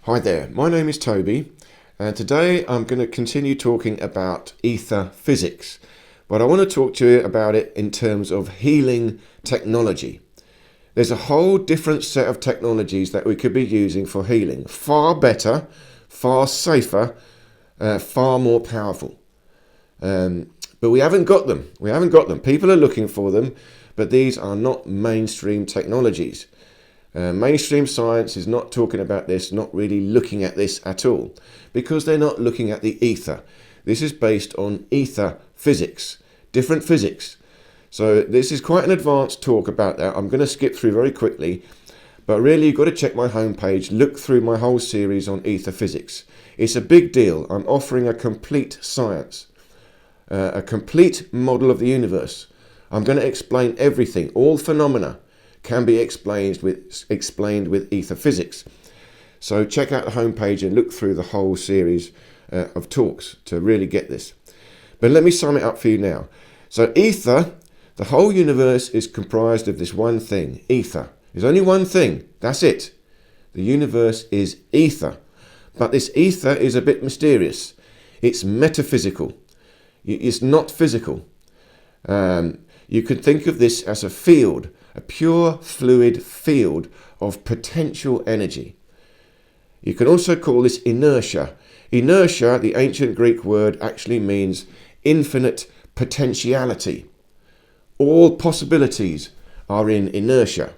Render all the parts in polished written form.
Hi there, my name is Toby, and today I'm going to continue talking about ether physics, but I want to talk to you about it in terms of healing technology. There's a whole different set of technologies that we could be using for healing, far better, far safer, far more powerful. But we haven't got them. People are looking for them, but these are not mainstream technologies. Mainstream science is not talking about this, not really looking at this at all, because they're not looking at the ether. This is based on ether physics, different physics. So this is quite an advanced talk about that. I'm going to skip through very quickly, but really you've got to check my homepage, look through my whole series on ether physics. It's a big deal. I'm offering a complete science, a complete model of the universe. I'm going to explain everything, all phenomena can be explained with ether physics. So check out the homepage and look through the whole series of talks to really get this. But let me sum it up for you now. So ether, the whole universe is comprised of this one thing, ether. There's only one thing, that's it. The universe is ether. But this ether is a bit mysterious. It's metaphysical. It's not physical. You could think of this as a field, a pure fluid field of potential energy. You can also call this inertia. Inertia, the ancient Greek word, actually means infinite potentiality. All possibilities are in inertia.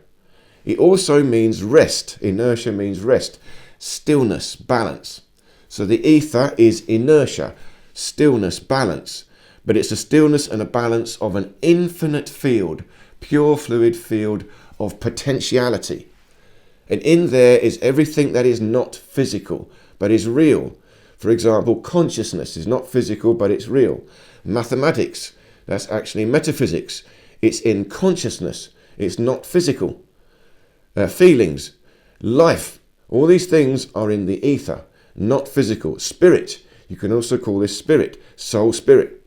It also means rest. Inertia means rest, stillness, balance. So the ether is inertia, stillness, balance. But it's a stillness and a balance of an infinite field, pure fluid field of potentiality. And in there is everything that is not physical, but is real. For example, consciousness is not physical, but it's real. Mathematics, that's actually metaphysics. It's in consciousness. It's not physical. Feelings, life, all these things are in the ether, not physical. Spirit, you can also call this spirit, soul, spirit.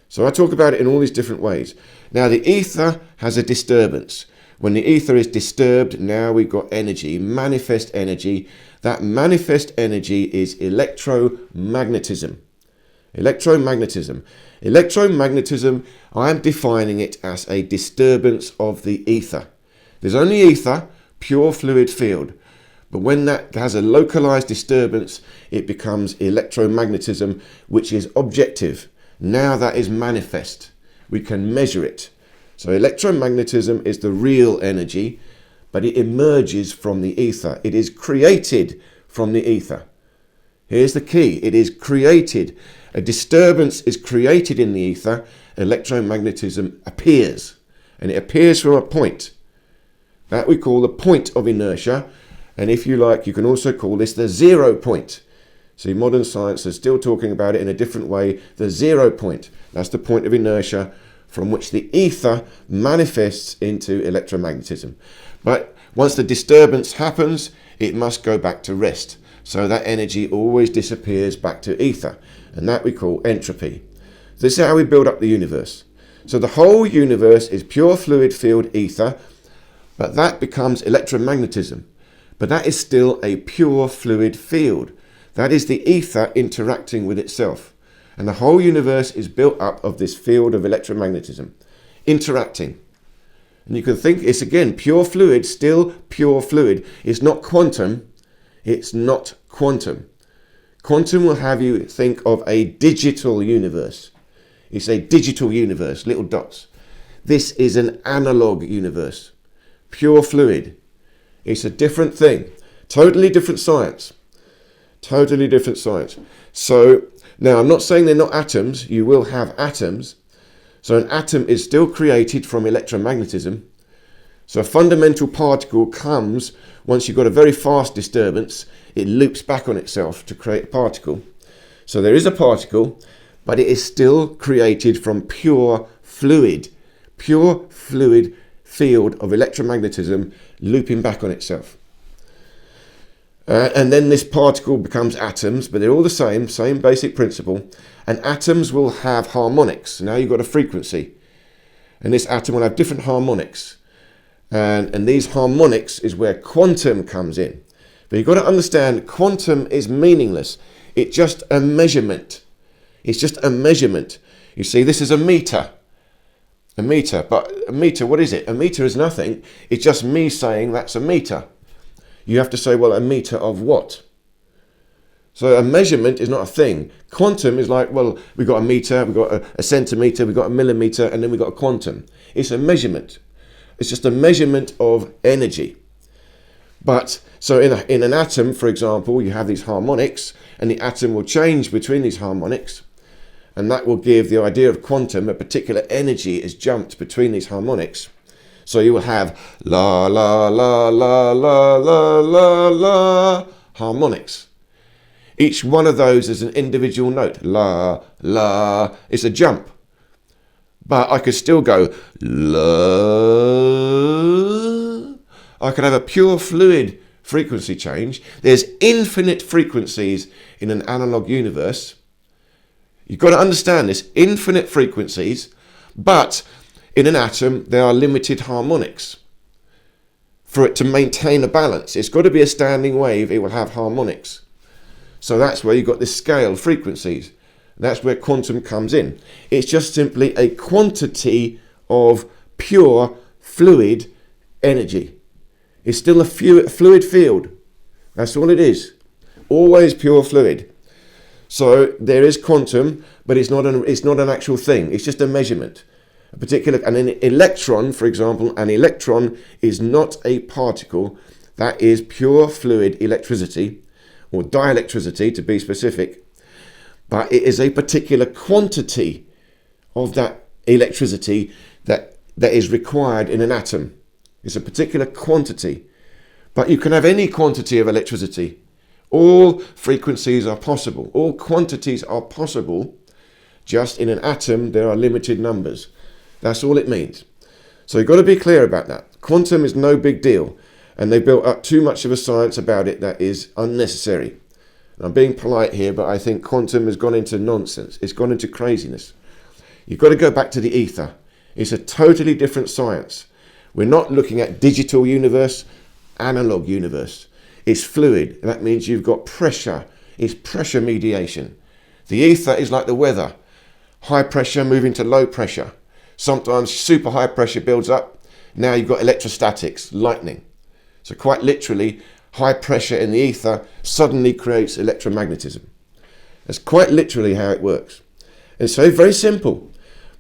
So I talk about it in all these different ways. Now the ether has a disturbance. When the ether is disturbed, now we've got energy, manifest energy. That manifest energy is electromagnetism. Electromagnetism. Electromagnetism, I am defining it as a disturbance of the ether. There's only ether, pure fluid field. But when that has a localized disturbance, it becomes electromagnetism, which is objective. Now that is manifest. We can measure it. So electromagnetism is the real energy, but it emerges from the ether. It is created from the ether. Here's the key. It is created. A disturbance is created in the ether. Electromagnetism appears. And it appears from a point. That we call the point of inertia. And if you like, you can also call this the 0 point. See, modern science is still talking about it in a different way. The 0 point, that's the point of inertia from which the ether manifests into electromagnetism. But once the disturbance happens, it must go back to rest. So that energy always disappears back to ether, and that we call entropy. This is how we build up the universe. So the whole universe is pure fluid field ether, but that becomes electromagnetism. But that is still a pure fluid field. That is the ether interacting with itself. And the whole universe is built up of this field of electromagnetism, interacting. And you can think it's again pure fluid, still pure fluid. It's not quantum. It's not quantum. Quantum will have you think of a digital universe. It's a digital universe, little dots. This is an analog universe, pure fluid. It's a different thing, totally different science. Totally different science. So now I'm not saying they're not atoms. You will have atoms. So an atom is still created from electromagnetism. So a fundamental particle comes once you've got a very fast disturbance. It loops back on itself to create a particle. So there is a particle, but it is still created from pure fluid field of electromagnetism looping back on itself. And then this particle becomes atoms, but they're all the same basic principle. And atoms will have harmonics. Now you've got a frequency. And this atom will have different harmonics. And these harmonics is where quantum comes in. But you've got to understand quantum is meaningless. It's just a measurement. It's just a measurement. You see, this is a meter. A meter. But a meter, what is it? A meter is nothing. It's just me saying that's a meter. You have to say, well, a meter of what? So a measurement is not a thing. Quantum is like, well, we've got a meter, we've got a centimeter, we've got a millimeter, and then we've got a quantum. It's a measurement. It's just a measurement of energy. But so in an atom, for example, you have these harmonics, and the atom will change between these harmonics, and that will give the idea of quantum. A particular energy is jumped between these harmonics. So you will have la la la la la la la la harmonics. Each one of those is an individual note. La, la, it's a jump. But I could still go la. I could have a pure fluid frequency change. There's infinite frequencies in an analog universe. You've got to understand this, infinite frequencies, but in an atom there are limited harmonics. For it to maintain a balance, it's got to be a standing wave, it will have harmonics. So that's where you've got this scale of frequencies. That's where quantum comes in. It's just simply a quantity of pure fluid energy. It's still a fluid field. That's all it is. Always pure fluid. So there is quantum, but it's not an actual thing. It's just a measurement. And an electron, for example, an electron is not a particle. That is pure fluid electricity, or dielectricity to be specific, but it is a particular quantity of that electricity that is required in an atom. It's a particular quantity, but you can have any quantity of electricity. All frequencies are possible, all quantities are possible, just in an atom there are limited numbers. That's all it means. So you've got to be clear about that. Quantum is no big deal. And they built up too much of a science about it that is unnecessary. And I'm being polite here, but I think quantum has gone into nonsense. It's gone into craziness. You've got to go back to the ether. It's a totally different science. We're not looking at digital universe, analog universe. It's fluid. And that means you've got pressure. It's pressure mediation. The ether is like the weather. High pressure moving to low pressure. Sometimes super high pressure builds up. Now you've got electrostatics, lightning. So quite literally, high pressure in the ether suddenly creates electromagnetism. That's quite literally how it works. And it's very simple.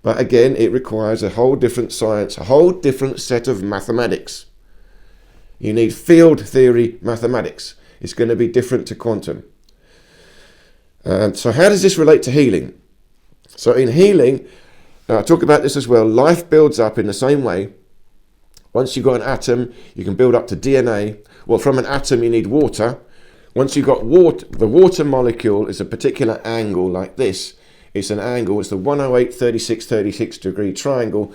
But again, it requires a whole different science, a whole different set of mathematics. You need field theory mathematics. It's going to be different to quantum. So how does this relate to healing? So in healing, I talk about this as well, life builds up in the same way. Once you've got an atom, you can build up to DNA. Well, from an atom, you need water. Once you've got water, the water molecule is a particular angle like this. It's an angle. It's the 108, 36, 36 degree triangle.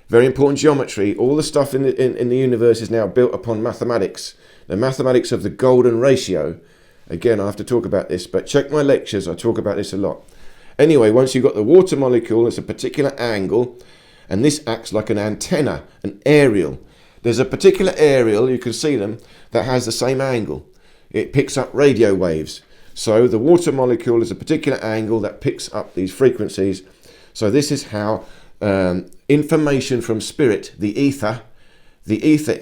Very important geometry. All the stuff in the universe is now built upon mathematics. The mathematics of the golden ratio. Again, I have to talk about this, but check my lectures. I talk about this a lot. Anyway, once you've got the water molecule, it's a particular angle. And this acts like an antenna, an aerial. There's a particular aerial, you can see them, that has the same angle. It picks up radio waves. So the water molecule is a particular angle that picks up these frequencies. So this is how information from spirit, the ether,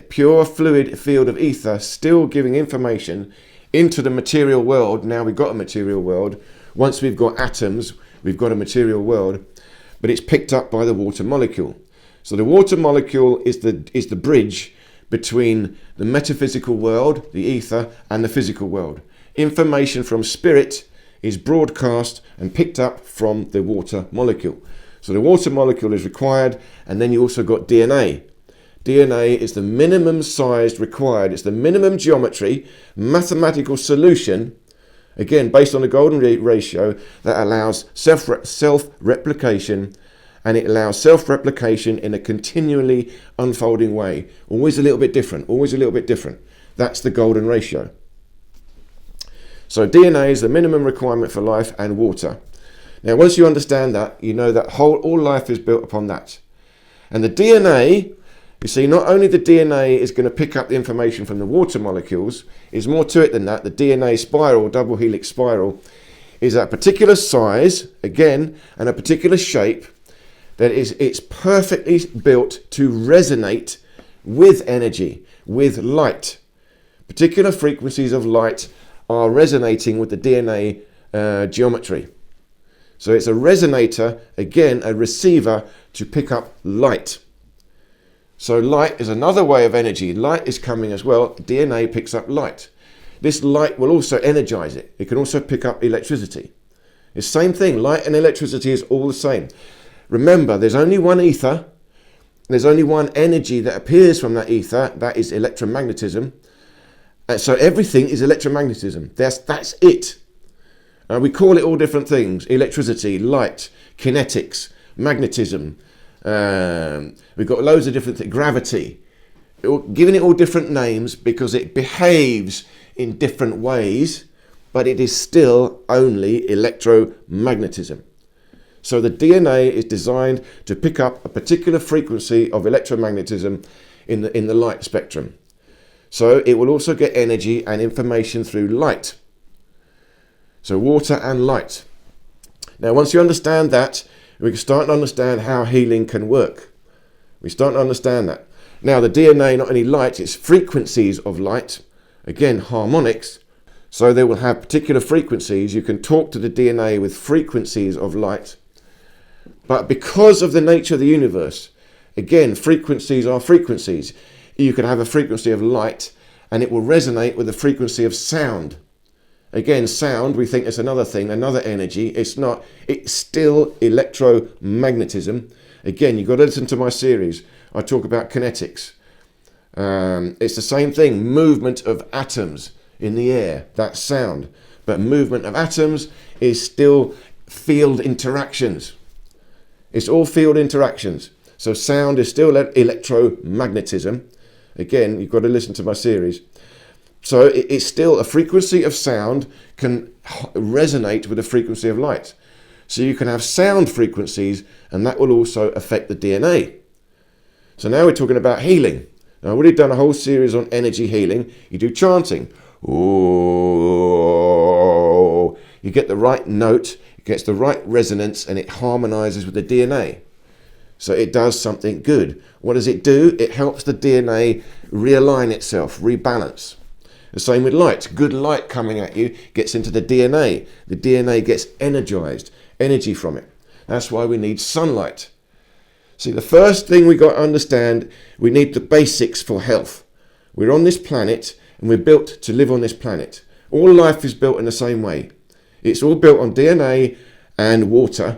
pure fluid field of ether, still giving information into the material world. Now we've got a material world. Once we've got atoms, we've got a material world. But it's picked up by the water molecule. So the water molecule is the bridge between the metaphysical world, the ether, and the physical world. Information from spirit is broadcast and picked up from the water molecule. So the water molecule is required, and then you also got DNA. DNA is the minimum size required. It's the minimum geometry, mathematical solution, again, based on the golden ratio, that allows self-replication, and it allows self-replication in a continually unfolding way. Always a little bit different, always a little bit different. That's the golden ratio. So DNA is the minimum requirement for life and water. Now, once you understand that, you know that all life is built upon that. And the DNA You see, not only the DNA is going to pick up the information from the water molecules, there's more to it than that. The DNA spiral, double helix spiral, is a particular size, again, and a particular shape that it's perfectly built to resonate with energy, with light. Particular frequencies of light are resonating with the DNA geometry. So it's a resonator, again, a receiver to pick up light. So light is another way of energy. Light is coming as well. DNA picks up light. This light will also energize it. It can also pick up electricity. It's the same thing. Light and electricity is all the same. Remember, there's only one ether. There's only one energy that appears from that ether. That is electromagnetism. And so everything is electromagnetism. That's it. We call it all different things. Electricity, light, kinetics, magnetism. We've got loads of different things. Gravity. Giving it all different names because it behaves in different ways, but it is still only electromagnetism. So the DNA is designed to pick up a particular frequency of electromagnetism in the light spectrum. So it will also get energy and information through light. So water and light. Now once you understand that, we can start to understand how healing can work. We start to understand that. Now the DNA, not only light, it's frequencies of light. Again, harmonics. So they will have particular frequencies. You can talk to the DNA with frequencies of light. But because of the nature of the universe, again, frequencies are frequencies. You can have a frequency of light and it will resonate with the frequency of sound. Again, sound, we think it's another thing, another energy. It's not. It's still electromagnetism. Again, you've got to listen to my series. I talk about kinetics. It's the same thing. Movement of atoms in the air. That's sound. But movement of atoms is still field interactions. It's all field interactions. So sound is still electromagnetism. Again, you've got to listen to my series. So it's still a frequency of sound can resonate with the frequency of light. So you can have sound frequencies and that will also affect the DNA. So now we're talking about healing. Now I've already done a whole series on energy healing. You do chanting. Oh, you get the right note, it gets the right resonance and it harmonizes with the DNA. So it does something good. What does it do? It helps the DNA realign itself, rebalance. The same with light. Good light coming at you gets into the DNA. The DNA gets energized, energy from it. That's why we need sunlight. See, the first thing we got to understand, we need the basics for health. We're on this planet and we're built to live on this planet. All life is built in the same way. It's all built on DNA and water,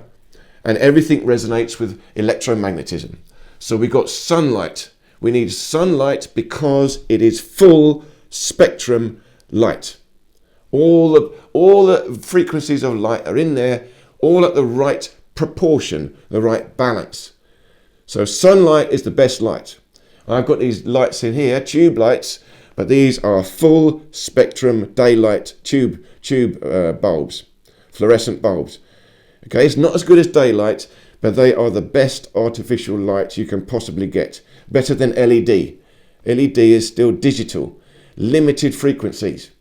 and everything resonates with electromagnetism. So we got sunlight. We need sunlight because it is full spectrum light. All the frequencies of light are in there, all at the right proportion, the right balance. So sunlight is the best light. I've got these lights in here, tube lights, but these are full spectrum daylight tube bulbs, fluorescent bulbs. Okay, it's not as good as daylight, but they are the best artificial light you can possibly get. Better than LED. LED is still digital. Limited frequencies.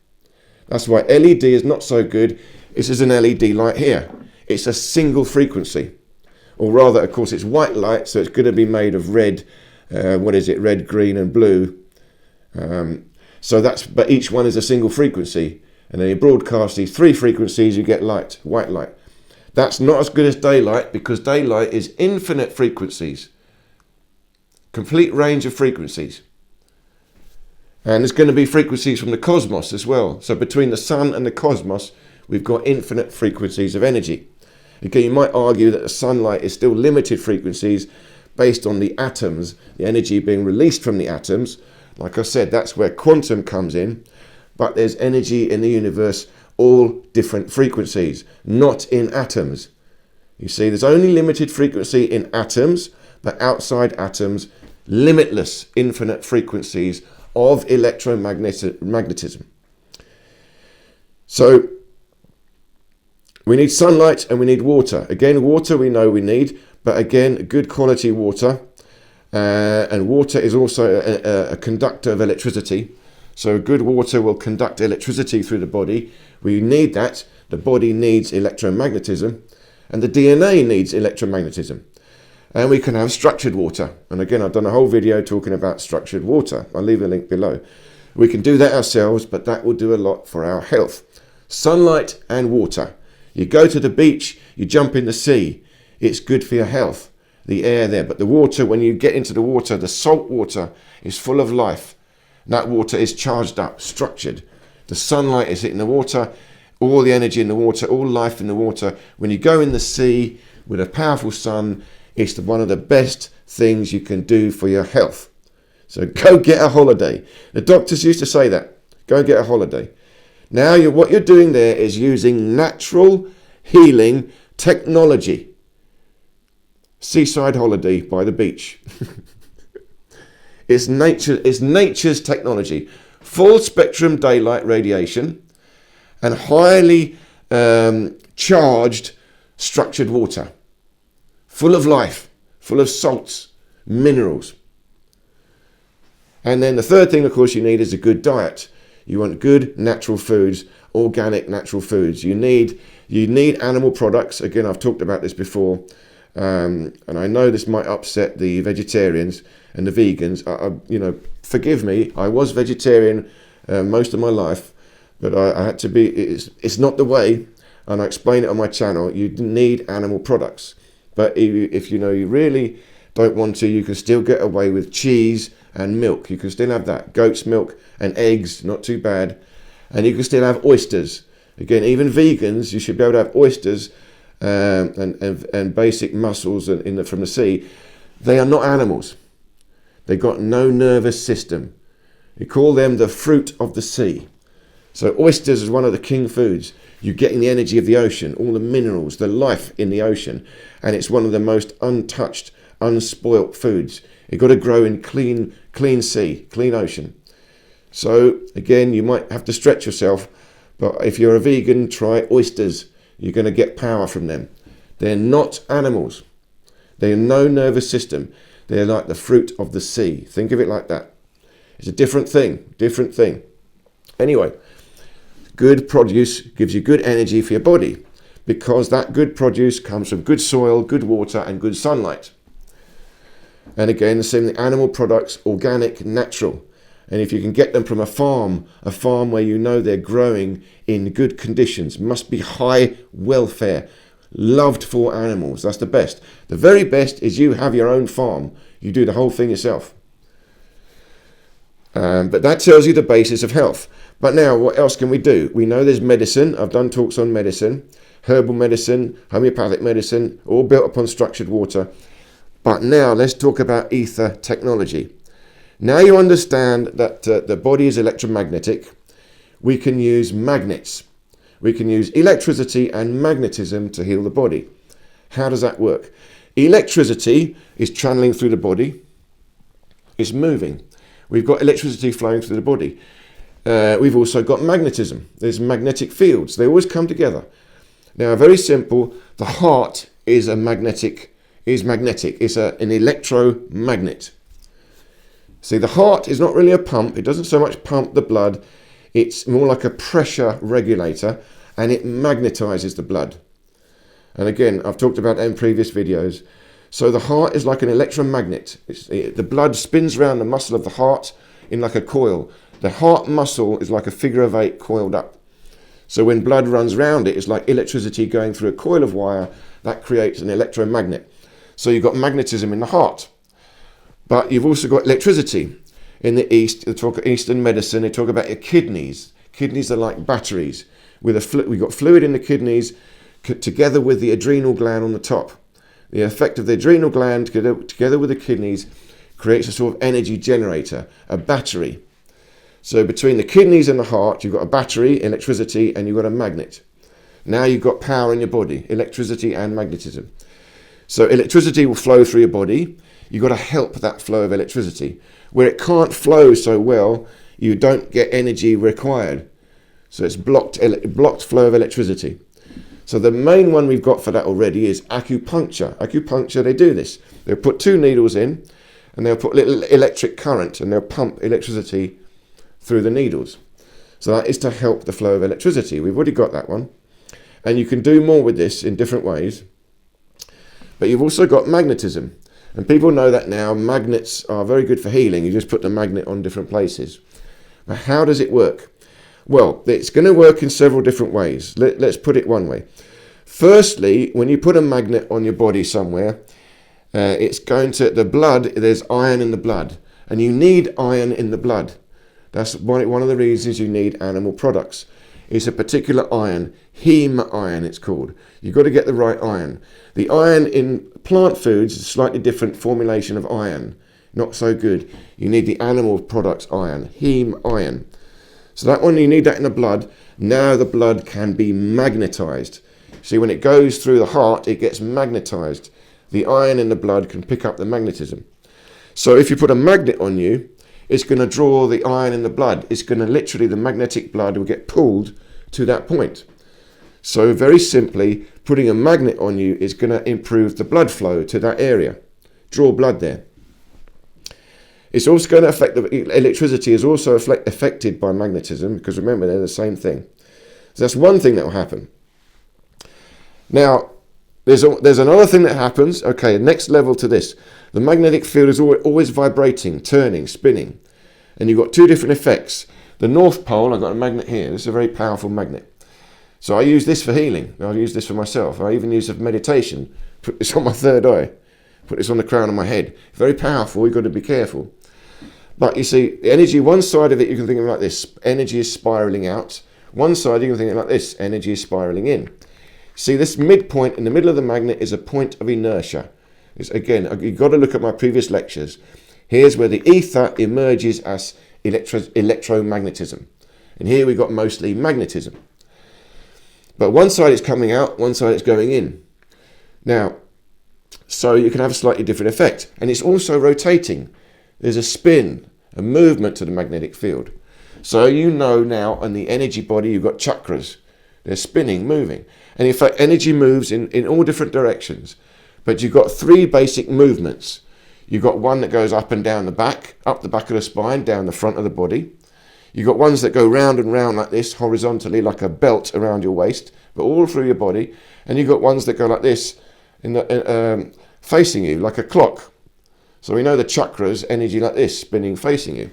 That's why LED is not so good. This is an LED light here. It's a single frequency. Or rather, of course, it's white light, so it's going to be made of red, red, green and blue. But each one is a single frequency. And then you broadcast these three frequencies, you get light, white light. That's not as good as daylight because daylight is infinite frequencies. Complete range of frequencies. And there's going to be frequencies from the cosmos as well. So between the sun and the cosmos, we've got infinite frequencies of energy. Okay, you might argue that the sunlight is still limited frequencies based on the atoms, the energy being released from the atoms. Like I said, that's where quantum comes in. But there's energy in the universe, all different frequencies, not in atoms. You see, there's only limited frequency in atoms, but outside atoms, limitless, infinite frequencies of electromagnetism. So we need sunlight and we need water. Again, water we know we need, but again, good quality water. and water is also a conductor of electricity. So good water will conduct electricity through the body. We need that. The body needs electromagnetism, and the DNA needs electromagnetism. And we can have structured water. And again, I've done a whole video talking about structured water. I'll leave a link below. We can do that ourselves, but that will do a lot for our health. Sunlight and water. You go to the beach, you jump in the sea. It's good for your health, the air there. But the water, when you get into the water, the salt water is full of life. That water is charged up, structured. The sunlight is hitting the water, all the energy in the water, all life in the water. When you go in the sea with a powerful sun, it's one of the best things you can do for your health. So go get a holiday. The doctors used to say that. Go get a holiday. Now what you're doing there is using natural healing technology. Seaside holiday by the beach. It's nature's technology. Full spectrum daylight radiation and highly charged structured water. Full of life, full of salts, minerals. And then the third thing, of course, you need is a good diet. You want good natural foods, organic natural foods. You need animal products. Again, I've talked about this before, and I know this might upset the vegetarians and the vegans. Forgive me. I was vegetarian most of my life, but I had to be. It's not the way, and I explain it on my channel. You need animal products. But if you really don't want to, you can still get away with cheese and milk. You can still have that. Goat's milk and eggs, not too bad. And you can still have oysters. Again, even vegans, you should be able to have oysters and basic mussels from the sea. They are not animals. They've got no nervous system. We call them the fruit of the sea. So oysters is one of the king foods. You're getting the energy of the ocean, all the minerals, the life in the ocean. And it's one of the most untouched, unspoilt foods. You've got to grow in clean sea, clean ocean. So again, you might have to stretch yourself, but if you're a vegan, try oysters. You're going to get power from them. They're not animals. They have no nervous system. They're like the fruit of the sea. Think of it like that. It's a different thing. Anyway, good produce gives you good energy for your body because that good produce comes from good soil, good water, and good sunlight. And again, the same thing, animal products, organic, natural. And if you can get them from a farm where you know they're growing in good conditions, must be high welfare, loved for animals. That's the best. The very best is you have your own farm. You do the whole thing yourself. But that tells you the basis of health. But now, what else can we do? We know there's medicine. I've done talks on medicine, herbal medicine, homeopathic medicine, all built upon structured water. But now let's talk about ether technology. Now you understand that the body is electromagnetic. We can use magnets. We can use electricity and magnetism to heal the body. How does that work? Electricity is channeling through the body. It's moving. We've got electricity flowing through the body. We've also got magnetism. There's magnetic fields. They always come together. Now, very simple. The heart is magnetic. It's an electromagnet. See, the heart is not really a pump. It doesn't so much pump the blood. It's more like a pressure regulator, and it magnetizes the blood. And again, I've talked about that in previous videos. So the heart is like an electromagnet. The blood spins around the muscle of the heart in like a coil. The heart muscle is like a figure of 8 coiled up. So when blood runs around it, it's like electricity going through a coil of wire. That creates an electromagnet. So you've got magnetism in the heart. But you've also got electricity. In the East, they talk Eastern medicine, they talk about your kidneys. Kidneys are like batteries. We've got fluid in the kidneys together with the adrenal gland on the top. The effect of the adrenal gland together with the kidneys creates a sort of energy generator, a battery. So between the kidneys and the heart, you've got a battery, electricity, and you've got a magnet. Now you've got power in your body, electricity and magnetism. So electricity will flow through your body. You've got to help that flow of electricity. Where it can't flow so well, you don't get energy required. So it's blocked flow of electricity. So the main one we've got for that already is acupuncture. Acupuncture, they do this. They put 2 needles in, and they'll put little electric current and they'll pump electricity through the needles. So that is to help the flow of electricity. We've already got that one. And you can do more with this in different ways. But you've also got magnetism. And people know that now. Magnets are very good for healing. You just put the magnet on different places. But how does it work? Well, it's going to work in several different ways. Let's put it one way. Firstly, when you put a magnet on your body somewhere, it's going to, the blood, there's iron in the blood. And you need iron in the blood. That's one of the reasons you need animal products. It's a particular iron, heme iron it's called. You've got to get the right iron. The iron in plant foods is a slightly different formulation of iron. Not so good. You need the animal products iron, heme iron. So that one, you need that in the blood. Now the blood can be magnetized. See, when it goes through the heart, it gets magnetized. The iron in the blood can pick up the magnetism. So if you put a magnet on you, it's going to draw the iron in the blood. It's going to literally, the magnetic blood will get pulled to that point. So very simply, putting a magnet on you is going to improve the blood flow to that area. Draw blood there. It's also going to affect the electricity is also affected by magnetism, because remember, they're the same thing. So that's one thing that will happen. Now, there's another thing that happens. Okay, next level to this. The magnetic field is always vibrating, turning, spinning. And you've got two different effects. The North Pole, I've got a magnet here. This is a very powerful magnet. So I use this for healing. I use this for myself. I even use it for meditation. Put this on my third eye. Put this on the crown of my head. Very powerful. You've got to be careful. But you see, the energy, one side of it, you can think of it like this. Energy is spiraling out. One side, you can think of it like this. Energy is spiraling in. See, this midpoint in the middle of the magnet is a point of inertia. Again, you've got to look at my previous lectures. Here's where the ether emerges as electromagnetism. And here we've got mostly magnetism. But one side is coming out, one side is going in. Now, so you can have a slightly different effect. And it's also rotating. There's a spin, a movement to the magnetic field. So you know now on the energy body you've got chakras. They're spinning, moving. And in fact, energy moves in all different directions. But you've got three basic movements. You've got one that goes up and down the back, up the back of the spine, down the front of the body. You've got ones that go round and round like this, horizontally, like a belt around your waist, but all through your body. And you've got ones that go like this, facing you, like a clock. So we know the chakras, energy like this, spinning, facing you.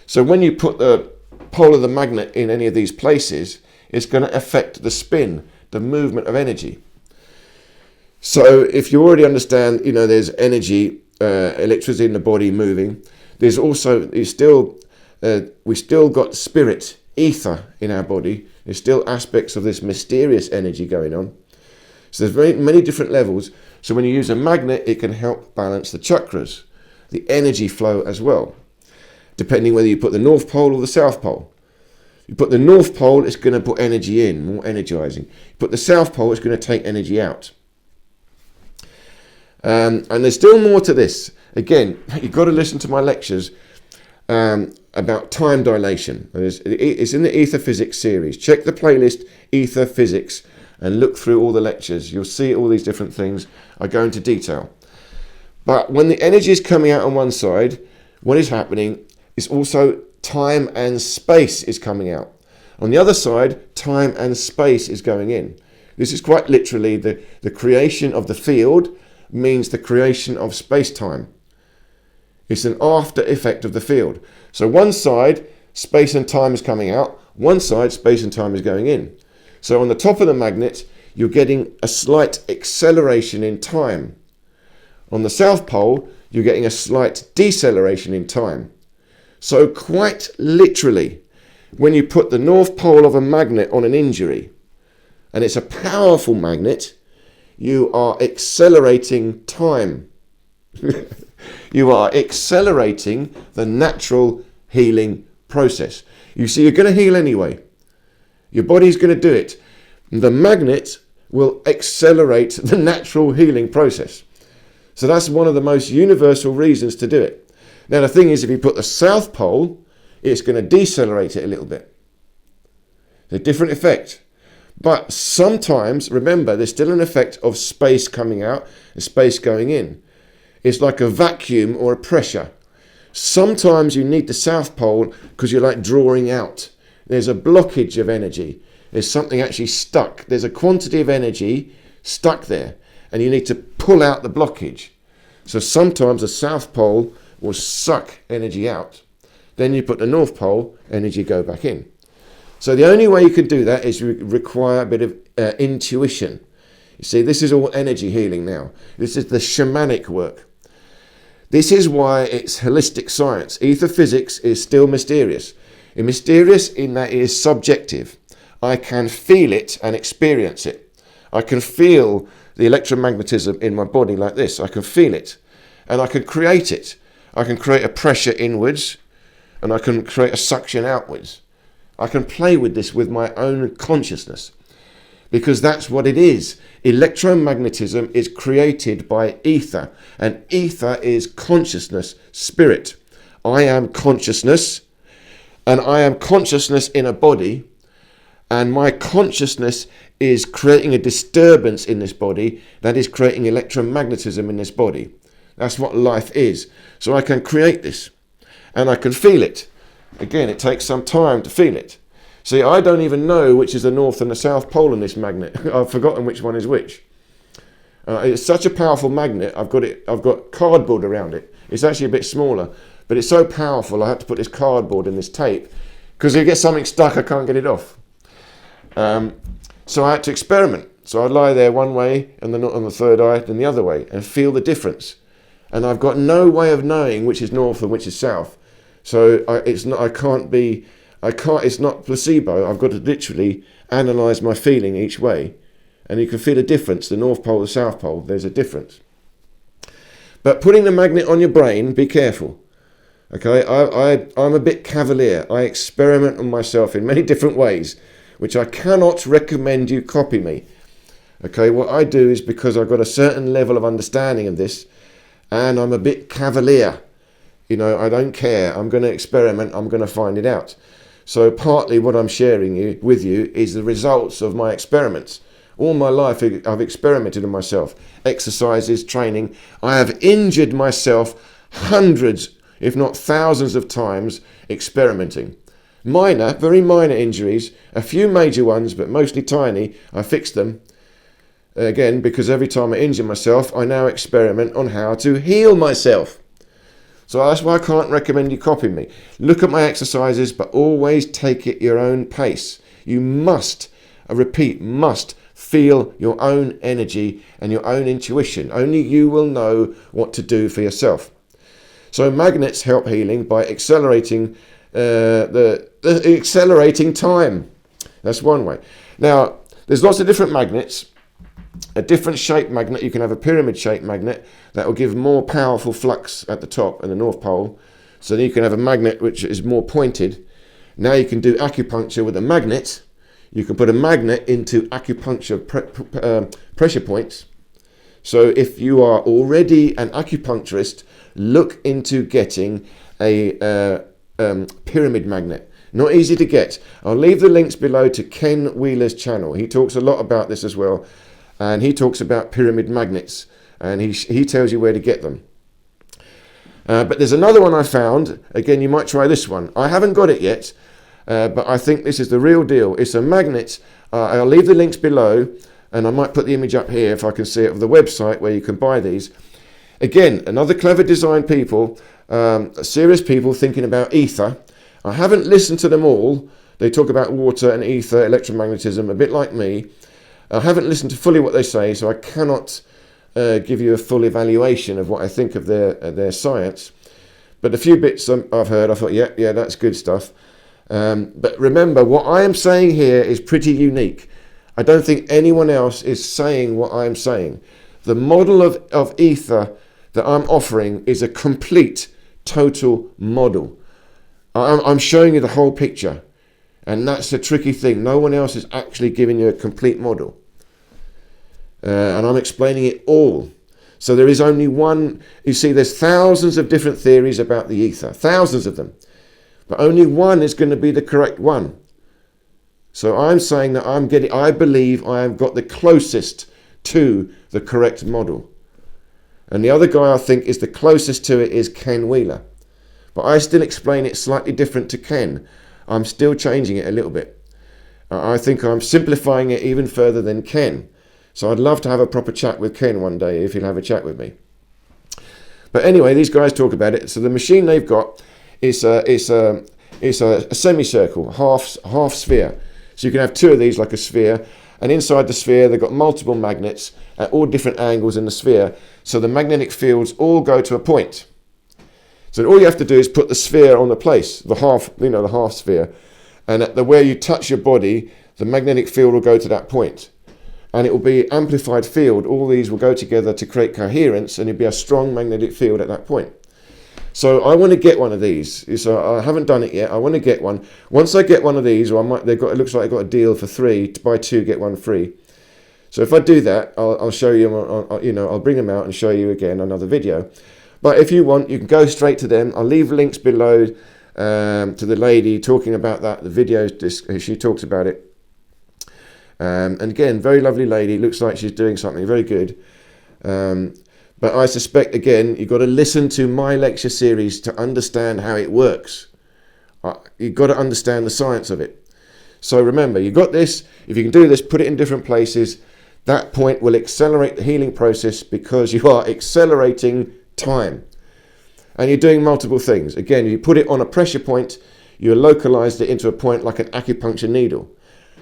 So when you put the pole of the magnet in any of these places, it's going to affect the spin, the movement of energy. So if you already understand, there's energy, electricity in the body moving. There's also, we still got spirit, ether in our body. There's still aspects of this mysterious energy going on. So there's very many different levels. So when you use a magnet, it can help balance the chakras, the energy flow as well, depending whether you put the North Pole or the South Pole. You put the North Pole, it's going to put energy in, more energizing. You put the South Pole, it's going to take energy out. And there's still more to this. Again, you've got to listen to my lectures about time dilation. It's in the Aether Physics series. Check the playlist, Aether Physics, and look through all the lectures. You'll see all these different things. I go into detail. But when the energy is coming out on one side, what is happening is also time and space is coming out. On the other side, time and space is going in. This is quite literally the creation of the field means the creation of space-time. It's an after effect of the field. So one side, space and time is coming out. One side, space and time is going in. So on the top of the magnet, you're getting a slight acceleration in time. On the South Pole, you're getting a slight deceleration in time. So quite literally, when you put the North Pole of a magnet on an injury, and it's a powerful magnet, you are accelerating time. You are accelerating the natural healing process. You see, you're going to heal anyway. Your body's going to do it. The magnet will accelerate the natural healing process. So that's one of the most universal reasons to do it. Now the thing is, if you put the South Pole, it's going to decelerate it a little bit. It's a different effect. But sometimes, remember, there's still an effect of space coming out and space going in. It's like a vacuum or a pressure. Sometimes you need the South Pole because you're like drawing out. There's a blockage of energy. There's something actually stuck. There's a quantity of energy stuck there, and you need to pull out the blockage. So sometimes the South Pole will suck energy out. Then you put the North Pole, energy go back in. So the only way you can do that is require a bit of intuition. You see, this is all energy healing now. This is the shamanic work. This is why it's holistic science. Ether physics is still mysterious. It's mysterious in that it is subjective. I can feel it and experience it. I can feel the electromagnetism in my body like this. I can feel it. And I can create it. I can create a pressure inwards, and I can create a suction outwards. I can play with this with my own consciousness, because that's what it is. Electromagnetism is created by ether, and ether is consciousness, spirit. I am consciousness, and I am consciousness in a body, and my consciousness is creating a disturbance in this body that is creating electromagnetism in this body. That's what life is. So I can create this, and I can feel it. Again, it takes some time to feel it. See, I don't even know which is the North and the South Pole in this magnet. I've forgotten which one is which. It's such a powerful magnet. I've got cardboard around it. It's actually a bit smaller, but it's so powerful I had to put this cardboard in this tape, because if it gets something stuck, I can't get it off. So I had to experiment. So I'd lie there one way and then on the third eye, then the other way, and feel the difference. And I've got no way of knowing which is north and which is south. So it's not placebo. I've got to literally analyse my feeling each way. And you can feel a difference, the North Pole, the South Pole, there's a difference. But putting the magnet on your brain, be careful. Okay, I'm a bit cavalier. I experiment on myself in many different ways, which I cannot recommend you copy me. Okay, what I do is, because I've got a certain level of understanding of this, and I'm a bit cavalier. You know, I don't care. I'm going to experiment. I'm going to find it out. So partly what I'm sharing with you is the results of my experiments. All my life I've experimented on myself. Exercises, training. I have injured myself hundreds, if not thousands of times experimenting. Minor, very minor injuries, a few major ones, but mostly tiny. I fixed them. Again, because every time I injure myself, I now experiment on how to heal myself. So that's why I can't recommend you copy me. Look at my exercises, but always take it your own pace. You must, I repeat, must feel your own energy and your own intuition. Only you will know what to do for yourself. So magnets help healing by accelerating accelerating time. That's one way. Now, there's lots of different magnets. A different shaped magnet, you can have a pyramid shaped magnet that will give more powerful flux at the top and the North Pole. So then you can have a magnet which is more pointed. Now you can do acupuncture with a magnet. You can put a magnet into acupuncture pressure points. So if you are already an acupuncturist, look into getting a pyramid magnet. Not easy to get. I'll leave the links below to Ken Wheeler's channel. He talks a lot about this as well. And he talks about pyramid magnets, and he tells you where to get them. But there's another one I found. Again, you might try this one. I haven't got it yet, but I think this is the real deal. It's a magnet. I'll leave the links below, and I might put the image up here if I can see it, of the website where you can buy these. Again, another clever design people, serious people thinking about ether. I haven't listened to them all. They talk about water and ether, electromagnetism, a bit like me. I haven't listened to fully what they say, so I cannot give you a full evaluation of what I think of their science. But a few bits I've heard, I thought, yeah, that's good stuff. But remember, what I am saying here is pretty unique. I don't think anyone else is saying what I'm saying. The model of ether that I'm offering is a complete, total model. I'm showing you the whole picture. And that's the tricky thing. No one else is actually giving you a complete model. And I'm explaining it all. So there is only one. You see, there's thousands of different theories about the ether. Thousands of them. But only one is going to be the correct one. So I'm saying that I believe I have got the closest to the correct model. And the other guy I think is the closest to it is Ken Wheeler. But I still explain it slightly different to Ken. I'm still changing it a little bit. I think I'm simplifying it even further than Ken. So I'd love to have a proper chat with Ken one day if he'll have a chat with me. But anyway, these guys talk about it. So the machine they've got is a semicircle, half sphere. So you can have two of these like a sphere. And inside the sphere, they've got multiple magnets at all different angles in the sphere. So the magnetic fields all go to a point. So all you have to do is put the sphere on the place, the half sphere. And at where you touch your body, the magnetic field will go to that point. And it will be amplified field. All these will go together to create coherence, and it'll be a strong magnetic field at that point. So I want to get one of these. So I haven't done it yet. I want to get one. Once I get one of these, or it looks like I got a deal for 3, to buy 2 get 1 free. So if I do that, I'll show you. I'll bring them out and show you again another video. But if you want, you can go straight to them. I'll leave links below to the lady talking about that. The video, she talks about it. And again, very lovely lady. Looks like she's doing something very good. But I suspect, again, you've got to listen to my lecture series to understand how it works. You've got to understand the science of it. So remember, you've got this. If you can do this, put it in different places. That point will accelerate the healing process because you are accelerating time. And you're doing multiple things. Again, you put it on a pressure point, you localized it into a point like an acupuncture needle.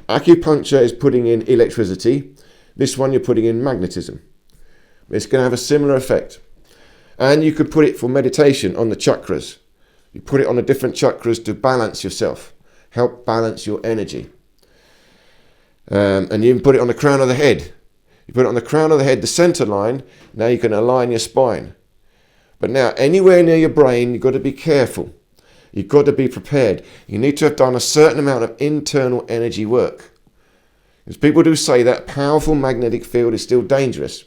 Acupuncture is putting in electricity. This one you're putting in magnetism. It's going to have a similar effect. And you could put it for meditation on the chakras. You put it on the different chakras to balance yourself, help balance your energy. And you can put it on the crown of the head. You put it on the crown of the head, the center line. Now you can align your spine. But now, anywhere near your brain, you've got to be careful. You've got to be prepared. You need to have done a certain amount of internal energy work. Because people do say that powerful magnetic field is still dangerous.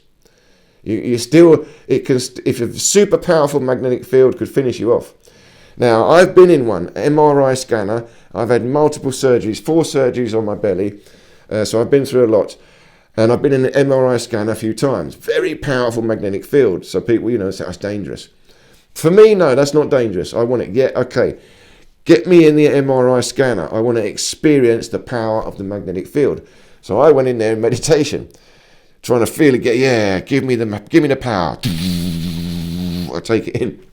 If a super powerful magnetic field could finish you off. Now, I've been in one, MRI scanner. I've had multiple surgeries, 4 surgeries on my belly. So I've been through a lot. And I've been in an MRI scanner a few times. Very powerful magnetic field. So people, say that's dangerous. For me, no, that's not dangerous. I want it. Yeah, okay. Get me in the MRI scanner. I want to experience the power of the magnetic field. So I went in there in meditation, trying to feel it. Give me the power. I take it in.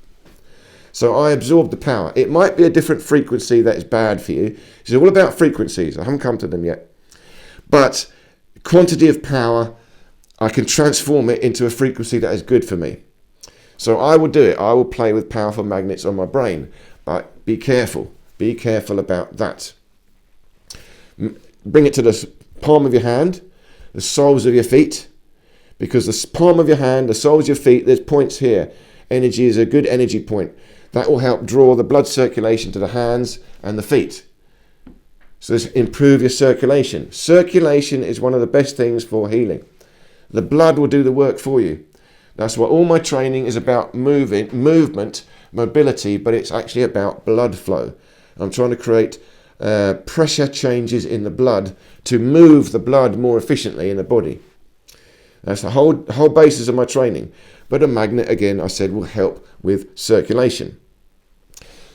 So I absorb the power. It might be a different frequency that is bad for you. It's all about frequencies. I haven't come to them yet. But quantity of power, I can transform it into a frequency that is good for me. So I will do it. I will play with powerful magnets on my brain. But be careful. Be careful about that. Bring it to the palm of your hand, the soles of your feet. Because the palm of your hand, the soles of your feet, there's points here. Energy is a good energy point. That will help draw the blood circulation to the hands and the feet. So this improve your circulation. Circulation is one of the best things for healing. The blood will do the work for you. That's what all my training is about, movement, mobility, but it's actually about blood flow. I'm trying to create pressure changes in the blood to move the blood more efficiently in the body. That's the whole basis of my training. But a magnet, again, I said, will help with circulation.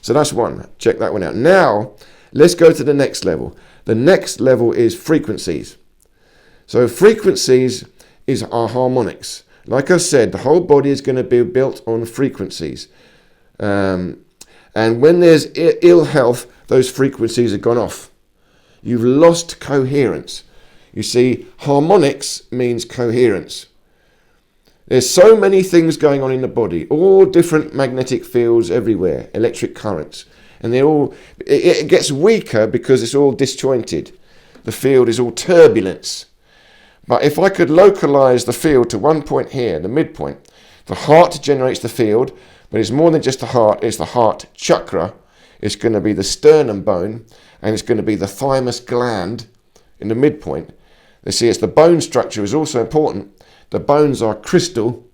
So that's one. Check that one out. Now, let's go to the next level. The next level is frequencies. So frequencies are harmonics. Like I said, the whole body is going to be built on frequencies. And when there's ill health, those frequencies have gone off. You've lost coherence. You see, harmonics means coherence. There's so many things going on in the body, all different magnetic fields everywhere, electric currents. And it gets weaker because it's all disjointed. The field is all turbulence. But if I could localize the field to one point here, the midpoint, the heart generates the field, but it's more than just the heart, it's the heart chakra. It's going to be the sternum bone, and it's going to be the thymus gland in the midpoint. You see, it's the bone structure is also important. The bones are crystal.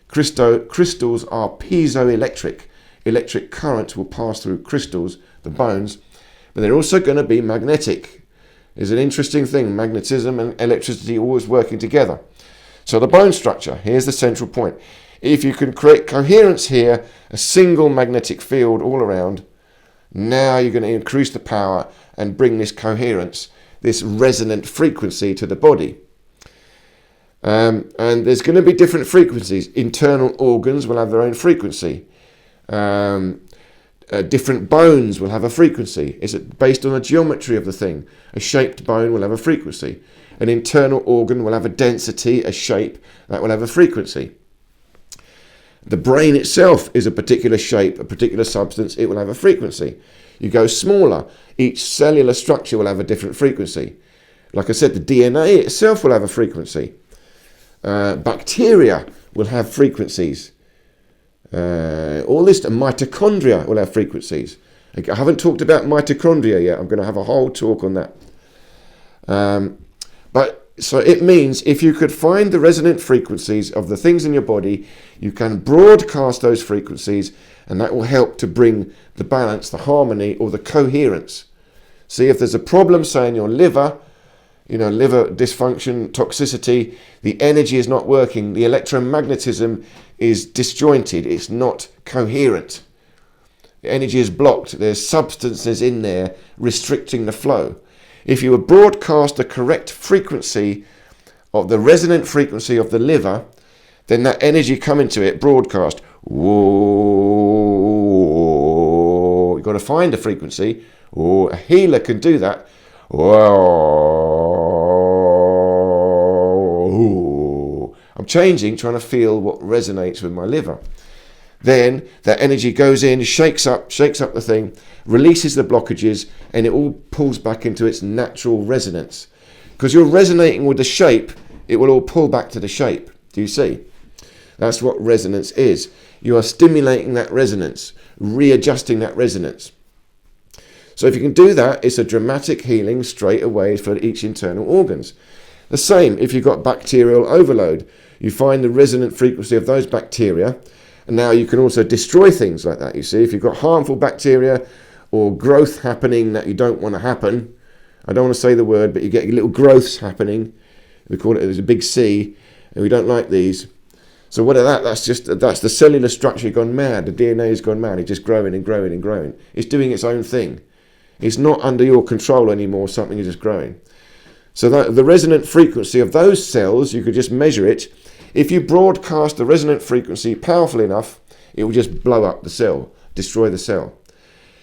Crystals are piezoelectric. Electric current will pass through crystals, the bones, but they're also going to be magnetic. It's an interesting thing. Magnetism and electricity always working together. So the bone structure, here's the central point. If you can create coherence here, a single magnetic field all around, now you're going to increase the power and bring this coherence, this resonant frequency to the body. And there's going to be different frequencies. Internal organs will have their own frequency. Different bones will have a frequency. It's based on the geometry of the thing. A shaped bone will have a frequency. An internal organ will have a density, a shape, that will have a frequency. The brain itself is a particular shape, a particular substance, it will have a frequency. You go smaller, each cellular structure will have a different frequency. Like I said, the DNA itself will have a frequency. Bacteria will have frequencies. All this, mitochondria will have frequencies. I haven't talked about mitochondria yet. I'm going to have a whole talk on that. So it means if you could find the resonant frequencies of the things in your body, you can broadcast those frequencies, and that will help to bring the balance, the harmony, or the coherence. See, if there's a problem, say in your liver, liver dysfunction, toxicity, the energy is not working, the electromagnetism is disjointed, it's not coherent. The energy is blocked, there's substances in there restricting the flow. If you would broadcast the correct frequency of the resonant frequency of the liver, then that energy coming to it, broadcast, whoa, you've got to find the frequency, or a healer can do that, whoa, I'm changing, trying to feel what resonates with my liver. Then that energy goes in, shakes up the thing, releases the blockages, and it all pulls back into its natural resonance. Because you're resonating with the shape, it will all pull back to the shape. Do you see? That's what resonance is. You are stimulating that resonance, readjusting that resonance. So if you can do that, it's a dramatic healing straight away for each internal organs. The same if you've got bacterial overload. You find the resonant frequency of those bacteria, and now you can also destroy things like that. You see, if you've got harmful bacteria or growth happening that you don't want to happen, I don't want to say the word, but you get little growths happening. We call it, there's a big C, and we don't like these. So what are that? That's the cellular structure gone mad. The DNA has gone mad. It's just growing and growing and growing. It's doing its own thing. It's not under your control anymore. Something is just growing. So that, the resonant frequency of those cells, you could just measure it. If you broadcast the resonant frequency powerful enough, it will just blow up the cell, destroy the cell.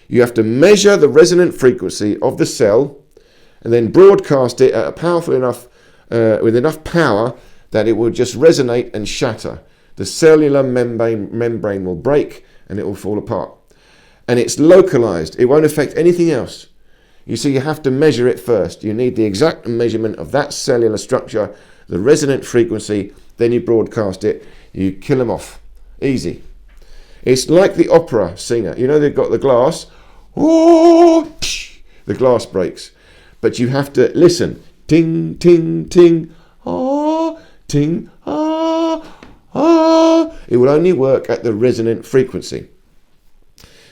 You have to measure the resonant frequency of the cell and then broadcast it at a powerful enough, with enough power that it will just resonate and shatter. The cellular membrane will break and it will fall apart. And it's localized. It won't affect anything else. You see, you have to measure it first. You need the exact measurement of that cellular structure, the resonant frequency, then you broadcast it, you kill them off. Easy. It's like the opera singer. You know, they've got the glass. Oh, the glass breaks. But you have to listen. Ting, ting, ting. Ah, ting, ah, ah. It will only work at the resonant frequency.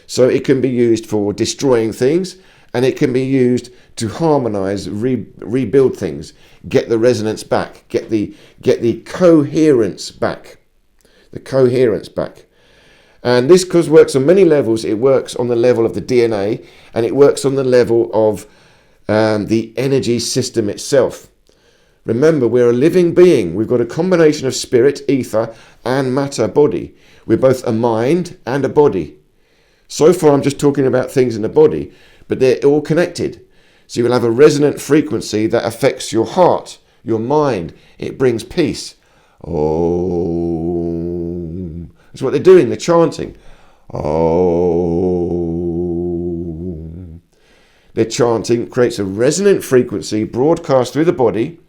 So it can be used for destroying things, and it can be used to harmonize, rebuild things, get the resonance back, get the coherence back. The coherence back. And this works on many levels. It works on the level of the DNA, and it works on the level of the energy system itself. Remember, we're a living being. We've got a combination of spirit, ether, and matter body. We're both a mind and a body. So far, I'm just talking about things in the body, but they're all connected. So you will have a resonant frequency that affects your heart, your mind. It brings peace. Oh, that's what they're doing. They're chanting. Oh. They're chanting, creates a resonant frequency broadcast through the body.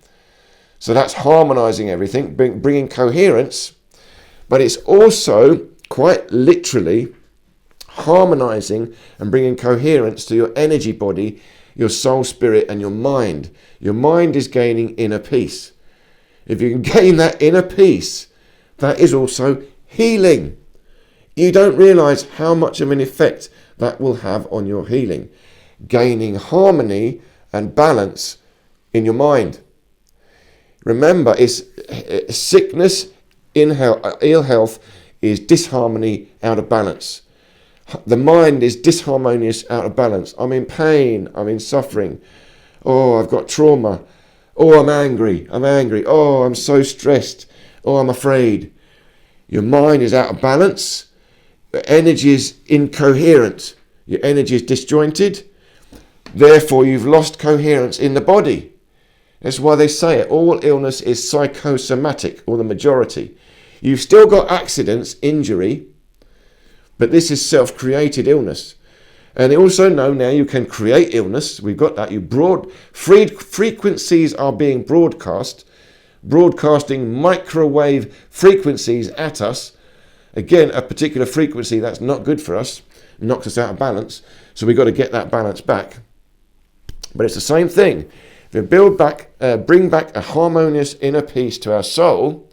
So that's harmonizing everything, bringing coherence. But it's also quite literally harmonizing and bringing coherence to your energy body, your soul, spirit, and your mind. Your mind is gaining inner peace. If you can gain that inner peace, that is also healing. You don't realize how much of an effect that will have on your healing. Gaining harmony and balance in your mind. Remember, it's sickness Ill health is disharmony out of balance. The mind is disharmonious, out of balance. I'm in pain. I'm in suffering. Oh, I've got trauma. Oh, I'm angry. Oh, I'm so stressed. Oh, I'm afraid. Your mind is out of balance. Your energy is incoherent. Your energy is disjointed. Therefore, you've lost coherence in the body. That's why they say it. All illness is psychosomatic, or the majority. You've still got accidents, injury, but this is self-created illness. And they also know now you can create illness. We've got that. Frequencies are being broadcasting microwave frequencies at us. Again, a particular frequency that's not good for us, knocks us out of balance. So we've got to get that balance back. But it's the same thing. If we bring back a harmonious inner peace to our soul,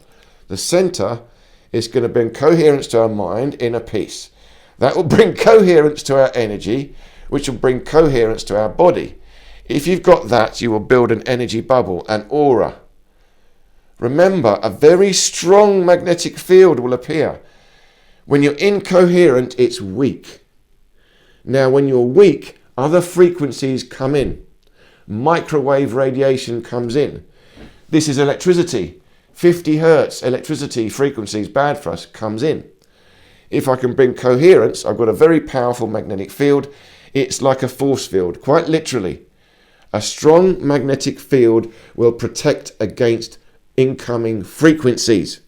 the center is going to bring coherence to our mind, inner peace. That will bring coherence to our energy, which will bring coherence to our body. If you've got that, you will build an energy bubble, an aura. Remember, a very strong magnetic field will appear. When you're incoherent, it's weak. Now, when you're weak, other frequencies come in. Microwave radiation comes in. This is electricity. 50 hertz electricity frequencies, bad for us, comes in. If I can bring coherence, I've got a very powerful magnetic field. It's like a force field, quite literally. A strong magnetic field will protect against incoming frequencies.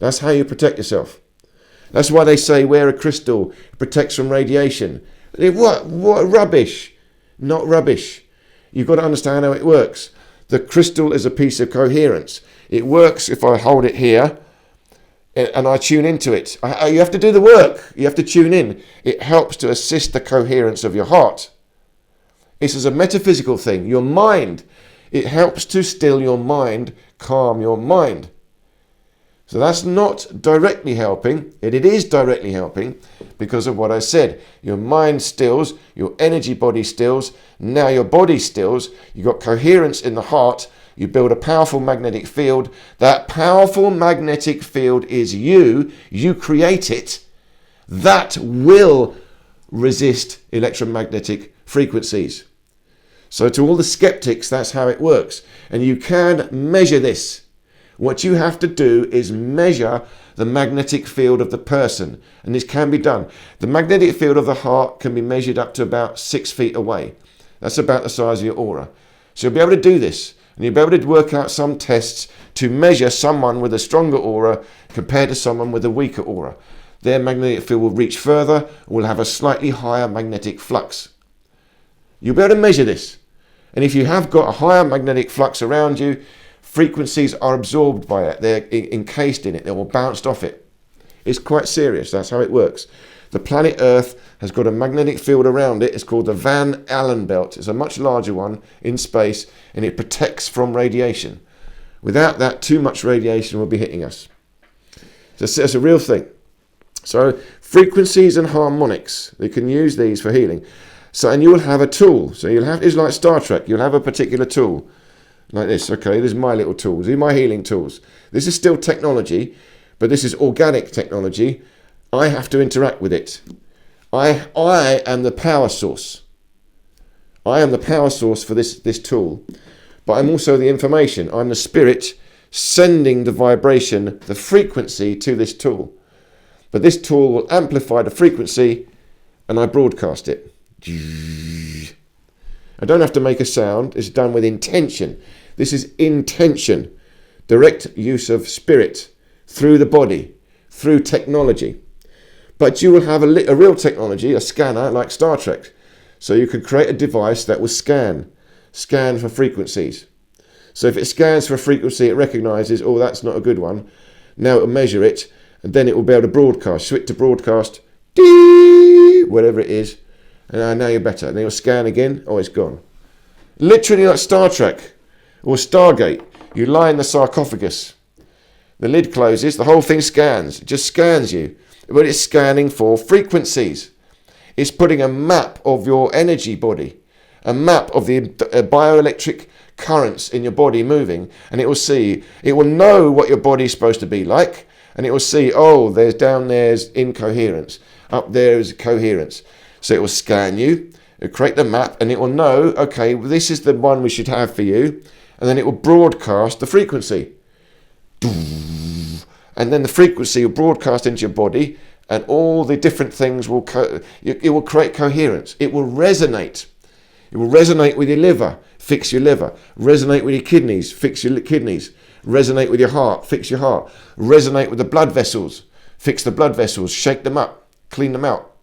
That's how you protect yourself. That's why they say wear a crystal, it protects from radiation. What rubbish? Not rubbish. You've got to understand how it works. The crystal is a piece of coherence. It works if I hold it here and I tune into it. You have to do the work. You have to tune in. It helps to assist the coherence of your heart. This is a metaphysical thing. Your mind, it helps to still your mind, calm your mind. So that's not directly helping. It is directly helping because of what I said. Your mind stills, your energy body stills, now your body stills, you've got coherence in the heart, you build a powerful magnetic field. That powerful magnetic field is you create it. That will resist electromagnetic frequencies. So to all the skeptics, that's how it works. And you can measure this. What you have to do is measure the magnetic field of the person. And this can be done. The magnetic field of the heart can be measured up to about 6 feet away. That's about the size of your aura. So you'll be able to do this. And you'll be able to work out some tests to measure someone with a stronger aura compared to someone with a weaker aura. Their magnetic field will reach further, will have a slightly higher magnetic flux. You'll be able to measure this. And if you have got a higher magnetic flux around you, frequencies are absorbed by it. They're encased in it. They're all bounced off it. It's quite serious. That's how it works. The planet Earth has got a magnetic field around it. It's called the Van Allen belt. It's a much larger one in space, and it protects from radiation. Without that, too much radiation will be hitting us. So it's a real thing. So frequencies and harmonics, they can use these for healing. So, and you'll have a tool. So it's like Star Trek. You'll have a particular tool. Like this, okay, this is my little tools. These are my healing tools. This is still technology, but this is organic technology. I have to interact with it. I am the power source. I am the power source for this tool, but I'm also the information. I'm the spirit sending the vibration, the frequency to this tool. But this tool will amplify the frequency and I broadcast it. I don't have to make a sound. It's done with intention. This is intention. Direct use of spirit through the body, through technology. But you will have a real technology, a scanner like Star Trek. So you can create a device that will scan for frequencies. So if it scans for a frequency, it recognizes, oh, that's not a good one. Now it will measure it, and then it will be able to broadcast, switch to broadcast, whatever it is. And now you're better. And then you'll scan again. Oh, it's gone. Literally like Star Trek or Stargate. You lie in the sarcophagus. The lid closes. The whole thing scans. It just scans you. But it's scanning for frequencies. It's putting a map of your energy body, a map of the bioelectric currents in your body moving, and it will know what your body is supposed to be like, and it will see, oh, there's incoherence, up there is coherence. So it will scan you, it will create the map, and it will know, okay, well, this is the one we should have for you, and then it will broadcast the frequency. And then the frequency will broadcast into your body, and all the different things it will create coherence. It will resonate. It will resonate with your liver, fix your liver. Resonate with your kidneys, fix your kidneys. Resonate with your heart, fix your heart. Resonate with the blood vessels, fix the blood vessels, shake them up, clean them out.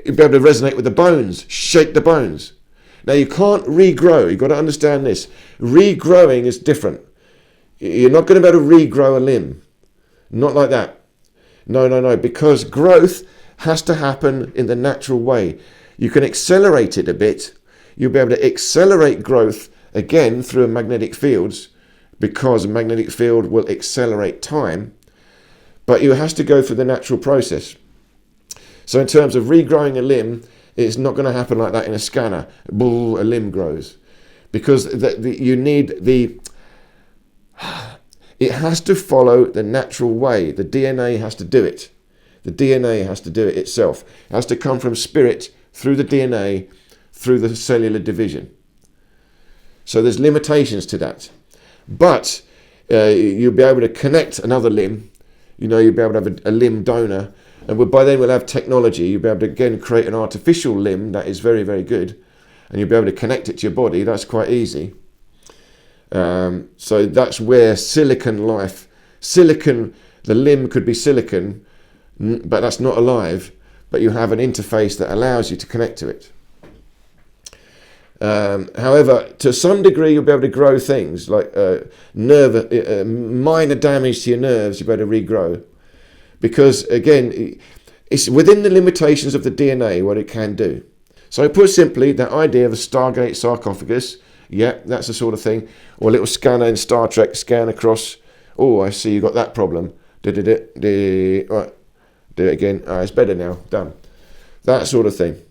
You'll be able to resonate with the bones, shake the bones. Now you can't regrow, you've got to understand this. Regrowing is different. You're not going to be able to regrow a limb. Not like that. No, because growth has to happen in the natural way. You can accelerate it a bit. You'll be able to accelerate growth again through magnetic fields, because a magnetic field will accelerate time, but you have to go through the natural process. So in terms of regrowing a limb, it's not going to happen like that in a scanner. A limb grows, because you need it has to follow the natural way. The DNA has to do it. The DNA has to do it itself. It has to come from spirit through the DNA, through the cellular division. So there's limitations to that. But you'll be able to connect another limb. You'll be able to have a limb donor. And by then we'll have technology. You'll be able to, again, create an artificial limb that is very, very good. And you'll be able to connect it to your body. That's quite easy. So that's where the limb could be silicon, but that's not alive. But you have an interface that allows you to connect to it. However, to some degree, you'll be able to grow things like minor damage to your nerves. You'll be able to regrow, because again, it's within the limitations of the DNA what it can do. So, put simply, that idea of a Stargate sarcophagus, yeah, that's the sort of thing, or a little scanner in Star Trek, scan across. Oh, I see you got that problem. Right, do it again. It's better now. Done. That sort of thing.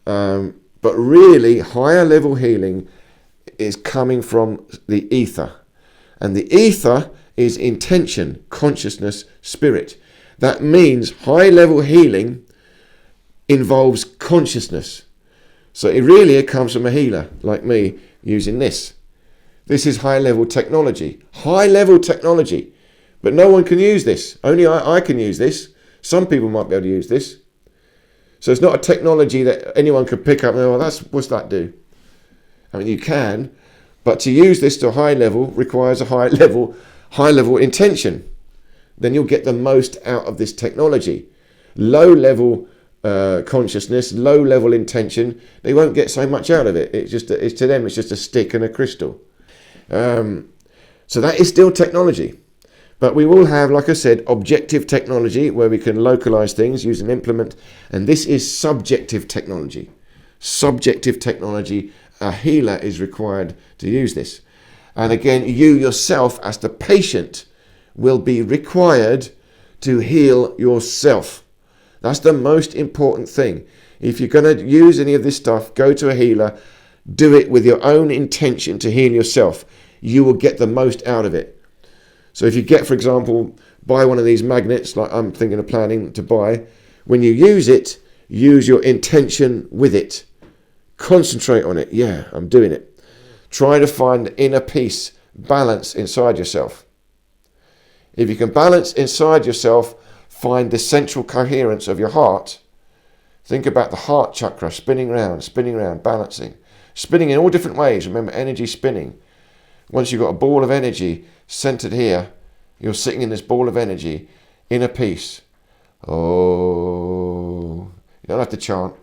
But really, higher level healing is coming from the ether. And the ether is intention, consciousness, spirit. That means high level healing involves consciousness. So it comes from a healer like me using this. This is high level technology. High level technology. But no one can use this. Only I can use this. Some people might be able to use this. So it's not a technology that anyone can pick up and go, well, what's that do? I mean, you can, but to use this to a high level requires a high level intention. Then you'll get the most out of this technology. Low level consciousness, low level intention, they won't get so much out of it. To them, it's just a stick and a crystal. So that is still technology. But we will have, like I said, objective technology where we can localize things, use an implement. And this is subjective technology. Subjective technology, a healer is required to use this. And again, you yourself as the patient will be required to heal yourself. That's the most important thing. If you're going to use any of this stuff, go to a healer, do it with your own intention to heal yourself. You will get the most out of it. So if you get, for example, buy one of these magnets, like I'm thinking of planning to buy, when you use it, use your intention with it. Concentrate on it. Yeah, I'm doing it. Try to find inner peace, balance inside yourself. If you can balance inside yourself, find the central coherence of your heart. Think about the heart chakra spinning round, balancing. Spinning in all different ways. Remember, energy spinning. Once you've got a ball of energy centered here, you're sitting in this ball of energy, inner peace. Oh, you don't have to chant,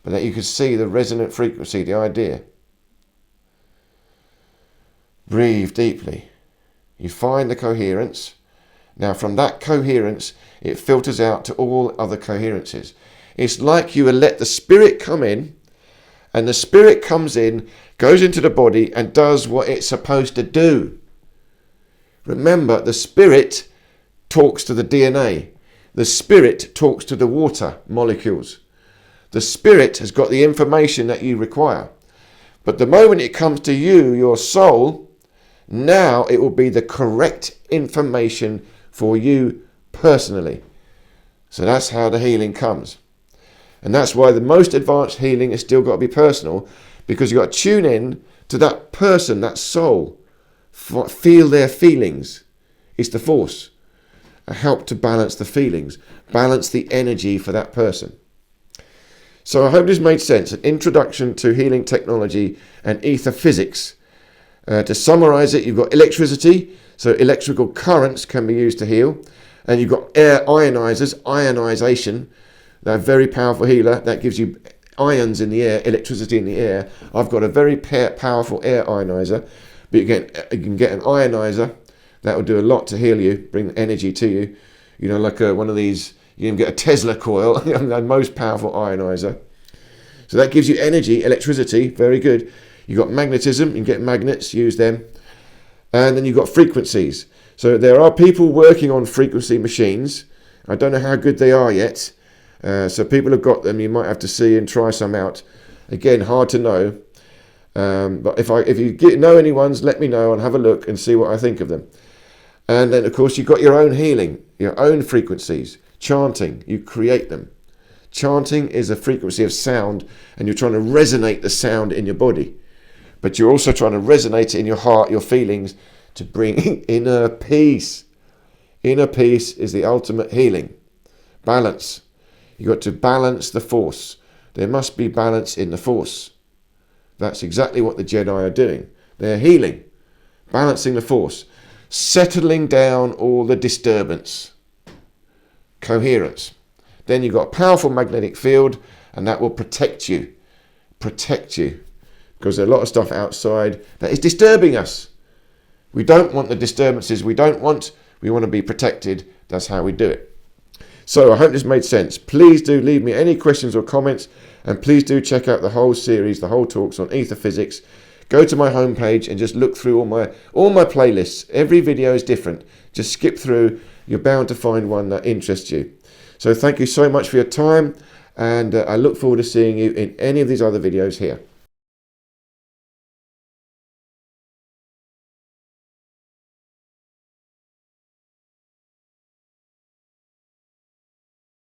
but that you can see the resonant frequency, the idea. Breathe deeply. You find the coherence. Now from that coherence, it filters out to all other coherences. It's like you will let the spirit come in, and the spirit comes in, goes into the body and does what it's supposed to do. Remember, the spirit talks to the DNA. The spirit talks to the water molecules. The spirit has got the information that you require. But the moment it comes to you, your soul, now it will be the correct information for you personally. So that's how the healing comes. And that's why the most advanced healing has still got to be personal, because you've got to tune in to that person, that soul. Feel their feelings. It's the force. Help to balance the feelings, balance the energy for that person. So I hope this made sense. An introduction to healing technology and ether physics. To summarize it, you've got electricity, so electrical currents can be used to heal. And you've got air ionizers, ionization. They're a very powerful healer. That gives you ions in the air, electricity in the air. I've got a very powerful air ionizer. But you can get an ionizer. That will do a lot to heal you, bring energy to you. You know, like one of these, you can get a Tesla coil, the most powerful ionizer. So that gives you energy, electricity, very good. You've got magnetism, you can get magnets, use them. And then you've got frequencies. So there are people working on frequency machines. I don't know how good they are yet. So people have got them, you might have to see and try some out. Again, hard to know. But if you know any ones, let me know and have a look and see what I think of them. And then, of course, you've got your own healing, your own frequencies. Chanting, you create them. Chanting is a frequency of sound, and you're trying to resonate the sound in your body. But you're also trying to resonate it in your heart, your feelings, to bring inner peace. Inner peace is the ultimate healing. Balance. You've got to balance the force. There must be balance in the force. That's exactly what the Jedi are doing. They're healing, balancing the force, settling down all the disturbance, coherence. Then you've got a powerful magnetic field, and that will protect you, because there's a lot of stuff outside that is disturbing us. We don't want the disturbances. We want to be protected. That's how we do it. So I hope this made sense. Please do leave me any questions or comments, and please do check out the whole series, the whole talks on ether physics. Go to my homepage and just look through all my playlists. Every video is different. Just skip through. You're bound to find one that interests you. So thank you so much for your time, and I look forward to seeing you in any of these other videos here.